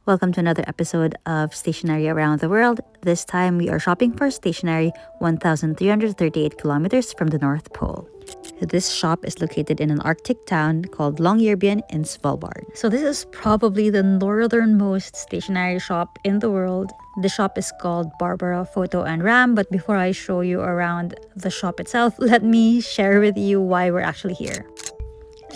Welcome to another episode of Stationery Around the World. This time we are shopping for stationery 1,338 kilometers from the North Pole. This shop is located in an Arctic town called Longyearbyen in Svalbard. So this is probably the northernmost stationery shop in the world. The shop is called Barbara, Foto, and Ramme, but before I show you around the shop itself, let me share with you why we're actually here.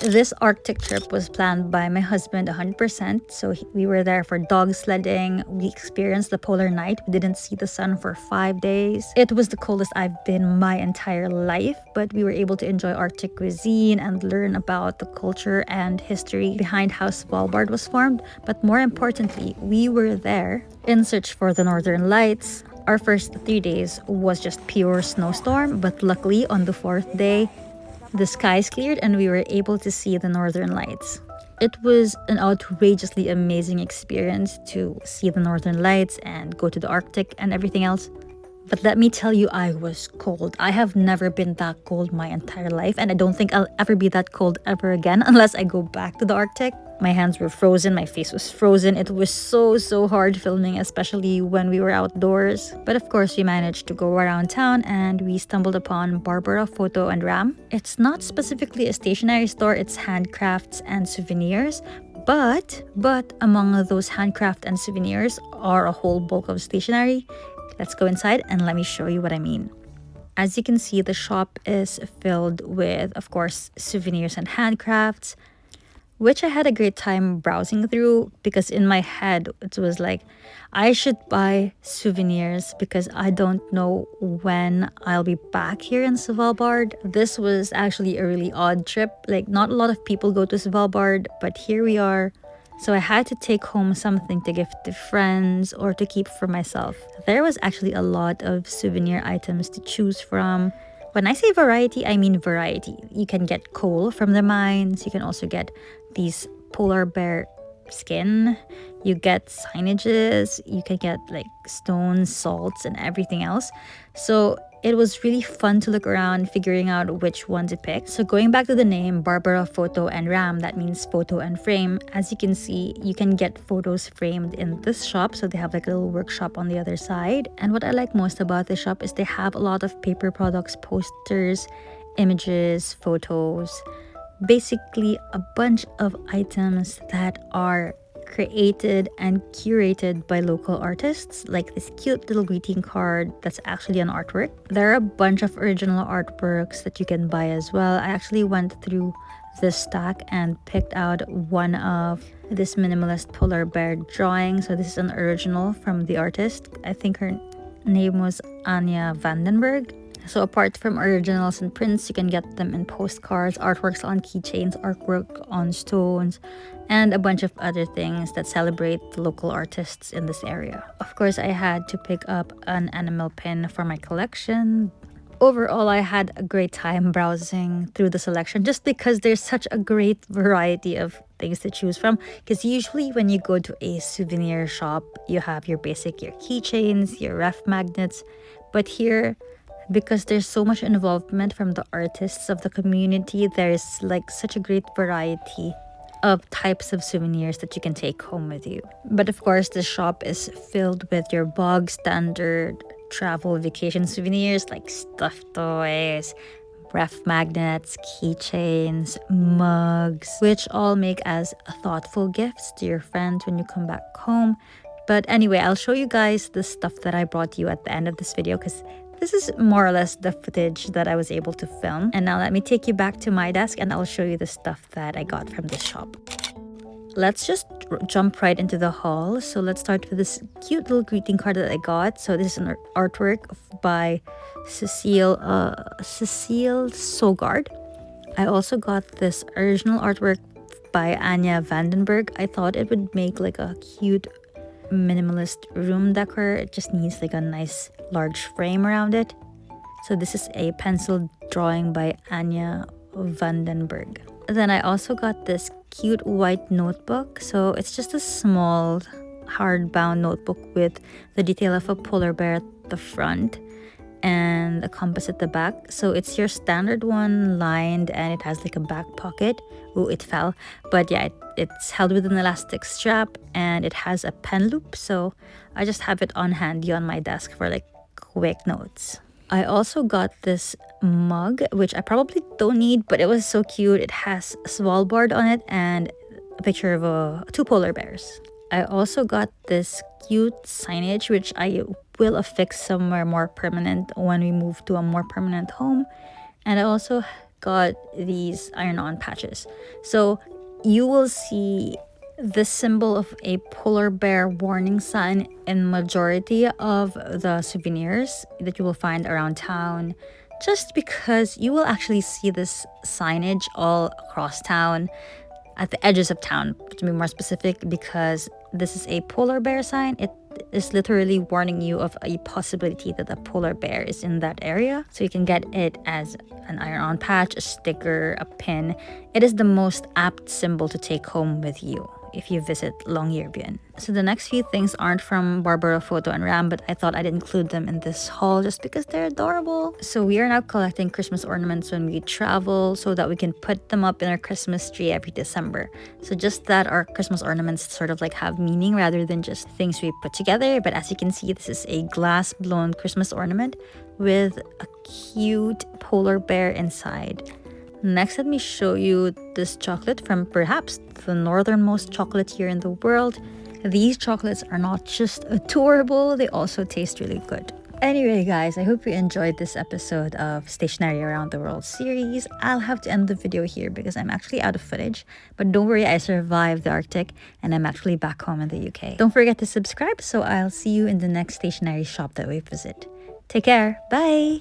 This Arctic trip was planned by my husband 100%. So we were there for dog sledding. We experienced the polar night. We didn't see the sun for 5 days. It was the coldest I've been my entire life, but we were able to enjoy Arctic cuisine and learn about the culture and history behind how Svalbard was formed. But more importantly, we were there in search for the northern lights. Our first 3 days was just pure snowstorm, but luckily on the fourth day, the skies cleared and we were able to see the northern lights. It was an outrageously amazing experience to see the northern lights and go to the Arctic and everything else. But let me tell you, I was cold. I have never been that cold my entire life, and I don't think I'll ever be that cold ever again unless I go back to the Arctic. My hands were frozen, my face was frozen. It was so hard filming, especially when we were outdoors. But of course, we managed to go around town and we stumbled upon Barbara, Foto, and Ramme. It's not specifically a stationery store, it's handcrafts and souvenirs. But among those handcraft and souvenirs are a whole bulk of stationery. Let's go inside and let me show you what I mean. As you can see, the shop is filled with, of course, souvenirs and handcrafts, which I had a great time browsing through because in my head it was like, I should buy souvenirs because I don't know when I'll be back here in Svalbard. This was actually a really odd trip. Like, not a lot of people go to Svalbard, but here we are. So I had to take home something to give to friends or to keep for myself. There was actually a lot of souvenir items to choose from. When I say variety, I mean variety. You can get coal from the mines. You can also get these polar bear skin. You get signages. You can get like stones, salts, and everything else. So it was really fun to look around, figuring out which one to pick. So going back to the name, Barbara, Foto, and Ramme, that means photo and frame. As you can see, you can get photos framed in this shop. So they have like a little workshop on the other side. And what I like most about this shop is they have a lot of paper products, posters, images, photos, basically a bunch of items that are created and curated by local artists, like this cute little greeting card that's actually an artwork. There are a bunch of original artworks that you can buy as well. I actually went through this stack and picked out one of this minimalist polar bear drawing. So this is an original from the artist. I think her name was Anya Vandenberg. So apart from originals and prints, you can get them in postcards, artworks on keychains, artwork on stones, and a bunch of other things that celebrate the local artists in this area. Of course, I had to pick up an enamel pin for my collection. Overall, I had a great time browsing through the selection just because there's such a great variety of things to choose from. Because usually when you go to a souvenir shop, you have your keychains, your ref magnets. But here, because there's so much involvement from the artists of the community, there's like such a great variety of types of souvenirs that you can take home with you. But of course, the shop is filled with your bog standard travel vacation souvenirs like stuffed toys, ref magnets, keychains, mugs, which all make as thoughtful gifts to your friends when you come back home. But anyway, I'll show you guys the stuff that I brought you at the end of this video because this is more or less the footage that I was able to film. And now let me take you back to my desk and I'll show you the stuff that I got from this shop. Let's just jump right into the haul. So let's start with this cute little greeting card that I got. So this is an artwork by Cecile Sogard. I also got this original artwork by Anya Vandenberg. I thought it would make like a cute minimalist room decor. It just needs like a nice large frame around it. So this is a pencil drawing by Anya Vandenberg. Then I also got this cute white notebook. So it's just a small hardbound notebook with the detail of a polar bear at the front. and a compass at the back. So it's your standard one, lined, and it has like a back pocket. Oh, it fell. But yeah, it's held with an elastic strap, and it has a pen loop. So I just have it on handy on my desk for like quick notes. I also got this mug, which I probably don't need, but it was so cute. It has Svalbard on it and a picture of two polar bears. I also got this cute signage, which I will affix somewhere more permanent when we move to a more permanent home. And I also got these iron-on patches. So you will see the symbol of a polar bear warning sign in majority of the souvenirs that you will find around town, just because you will actually see this signage all across town, at the edges of town to be more specific, because this is a polar bear sign. It is literally warning you of a possibility that a polar bear is in that area. So you can get it as an iron-on patch, a sticker, a pin. It is the most apt symbol to take home with you if you visit Longyearbyen. So the next few things aren't from Barbara, Foto, and Ramme, but I thought I'd include them in this haul just because they're adorable. So we are now collecting Christmas ornaments when we travel so that we can put them up in our Christmas tree every December. So just that our Christmas ornaments sort of like have meaning rather than just things we put together. But as you can see, this is a glass-blown Christmas ornament with a cute polar bear inside. Next, let me show you this chocolate from perhaps the northernmost chocolatier in the world. These chocolates are not just adorable, they also taste really good. Anyway, guys, I hope you enjoyed this episode of Stationery Around the World series. I'll have to end the video here because I'm actually out of footage. But don't worry, I survived the Arctic and I'm actually back home in the UK. Don't forget to subscribe, so I'll see you in the next stationery shop that we visit. Take care. Bye!